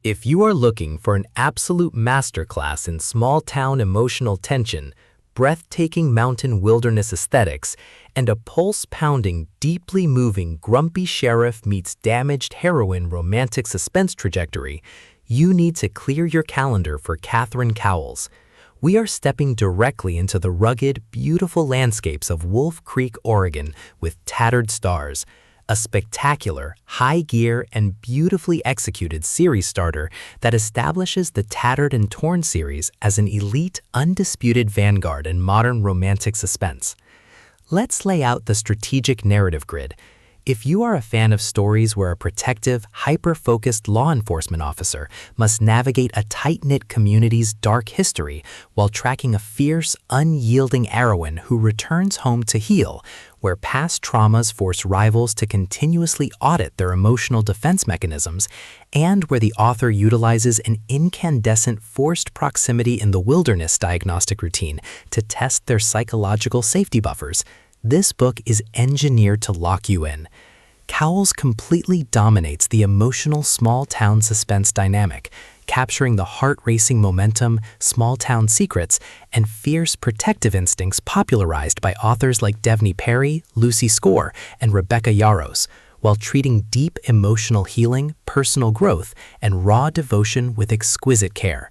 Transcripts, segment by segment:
If you are looking for an absolute masterclass in small-town emotional tension, breathtaking mountain wilderness aesthetics, and a pulse-pounding, deeply moving grumpy sheriff meets damaged heroine romantic suspense trajectory, you need to clear your calendar for Catherine Cowles. We are stepping directly into the rugged, beautiful landscapes of Wolf Creek, Oregon with Tattered Stars, a spectacular, high-gear, and beautifully executed series starter that establishes the Tattered and Torn series as an elite, undisputed vanguard in modern romantic suspense. Let's lay out the strategic narrative grid. If you are a fan of stories where a protective, hyper-focused law enforcement officer must navigate a tight-knit community's dark history while tracking a fierce, unyielding heroine who returns home to heal, where past traumas force rivals to continuously audit their emotional defense mechanisms, and where the author utilizes an incandescent forced proximity in the wilderness diagnostic routine to test their psychological safety buffers, this book is engineered to lock you in. Cowles completely dominates the emotional small-town suspense dynamic, capturing the heart-racing momentum, small-town secrets, and fierce protective instincts popularized by authors like Devney Perry, Lucy Score, and Rebecca Yarros, while treating deep emotional healing, personal growth, and raw devotion with exquisite care.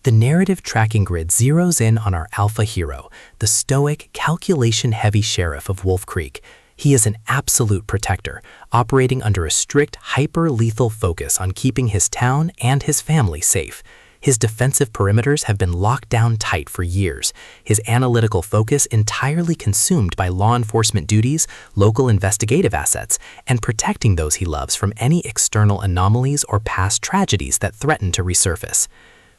The narrative tracking grid zeroes in on our alpha hero, the stoic, calculation-heavy sheriff of Wolf Creek. He is an absolute protector, operating under a strict, hyper-lethal focus on keeping his town and his family safe. His defensive perimeters have been locked down tight for years, his analytical focus entirely consumed by law enforcement duties, local investigative assets, and protecting those he loves from any external anomalies or past tragedies that threaten to resurface.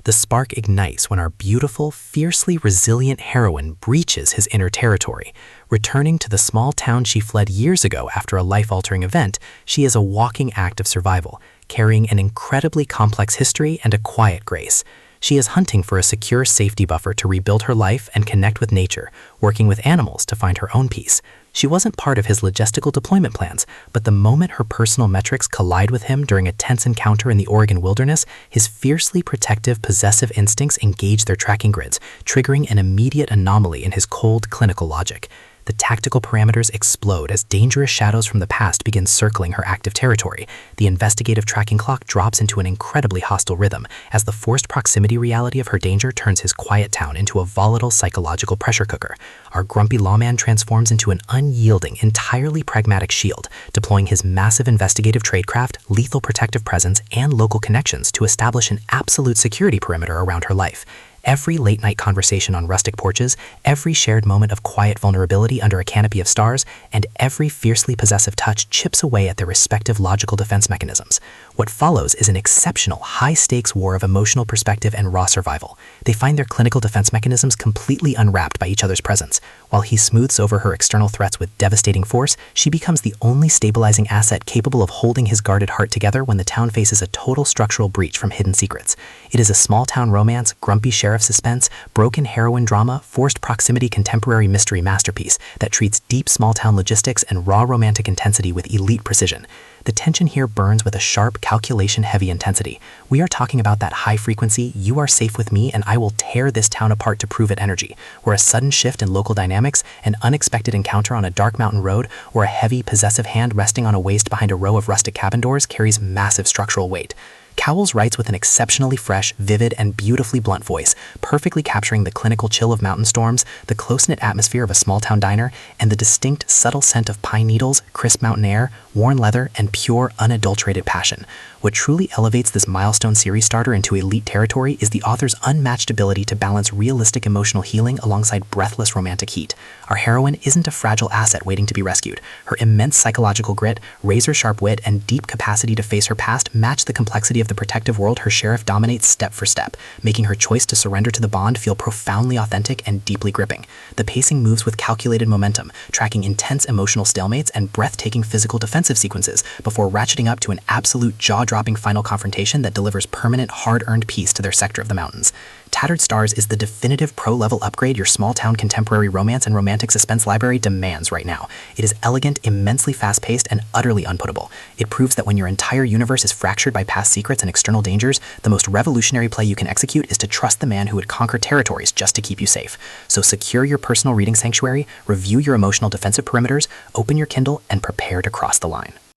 The spark ignites when our beautiful, fiercely resilient heroine breaches his inner territory. Returning to the small town she fled years ago after a life-altering event, she is a walking act of survival, carrying an incredibly complex history and a quiet grace. She is hunting for a secure safety buffer to rebuild her life and connect with nature, working with animals to find her own peace. She wasn't part of his logistical deployment plans, but the moment her personal metrics collide with him during a tense encounter in the Oregon wilderness, his fiercely protective, possessive instincts engage their tracking grids, triggering an immediate anomaly in his cold, clinical logic. The tactical parameters explode as dangerous shadows from the past begin circling her active territory. The investigative tracking clock drops into an incredibly hostile rhythm as the forced proximity reality of her danger turns his quiet town into a volatile psychological pressure cooker. Our grumpy lawman transforms into an unyielding, entirely pragmatic shield, deploying his massive investigative tradecraft, lethal protective presence, and local connections to establish an absolute security perimeter around her life. Every late-night conversation on rustic porches, every shared moment of quiet vulnerability under a canopy of stars, and every fiercely possessive touch chips away at their respective logical defense mechanisms. What follows is an exceptional, high-stakes war of emotional perspective and raw survival. They find their clinical defense mechanisms completely unwrapped by each other's presence. While he smooths over her external threats with devastating force, she becomes the only stabilizing asset capable of holding his guarded heart together when the town faces a total structural breach from hidden secrets. It is a small-town romance, grumpy sheriff suspense, broken heroine drama, forced proximity contemporary mystery masterpiece that treats deep small-town logistics and raw romantic intensity with elite precision. The tension here burns with a sharp, calculation-heavy intensity. We are talking about that high-frequency, you are safe with me and I will tear this town apart to prove it energy, where a sudden shift in local dynamics, an unexpected encounter on a dark mountain road, or a heavy, possessive hand resting on a waist behind a row of rustic cabin doors carries massive structural weight. Cowles writes with an exceptionally fresh, vivid, and beautifully blunt voice, perfectly capturing the clinical chill of mountain storms, the close-knit atmosphere of a small-town diner, and the distinct, subtle scent of pine needles, crisp mountain air, worn leather, and pure, unadulterated passion. What truly elevates this milestone series starter into elite territory is the author's unmatched ability to balance realistic emotional healing alongside breathless romantic heat. Our heroine isn't a fragile asset waiting to be rescued. Her immense psychological grit, razor-sharp wit, and deep capacity to face her past match the complexity of the protective world her sheriff dominates step for step, making her choice to surrender to the bond feel profoundly authentic and deeply gripping. The pacing moves with calculated momentum, tracking intense emotional stalemates and breathtaking physical defensive sequences before ratcheting up to an absolute jaw-dropping final confrontation that delivers permanent, hard-earned peace to their sector of the mountains. Tattered Stars is the definitive pro-level upgrade your small-town contemporary romance and romantic suspense library demands right now. It is elegant, immensely fast-paced, and utterly unputtable. It proves that when your entire universe is fractured by past secrets and external dangers, the most revolutionary play you can execute is to trust the man who would conquer territories just to keep you safe. So secure your personal reading sanctuary, review your emotional defensive perimeters, open your Kindle, and prepare to cross the line.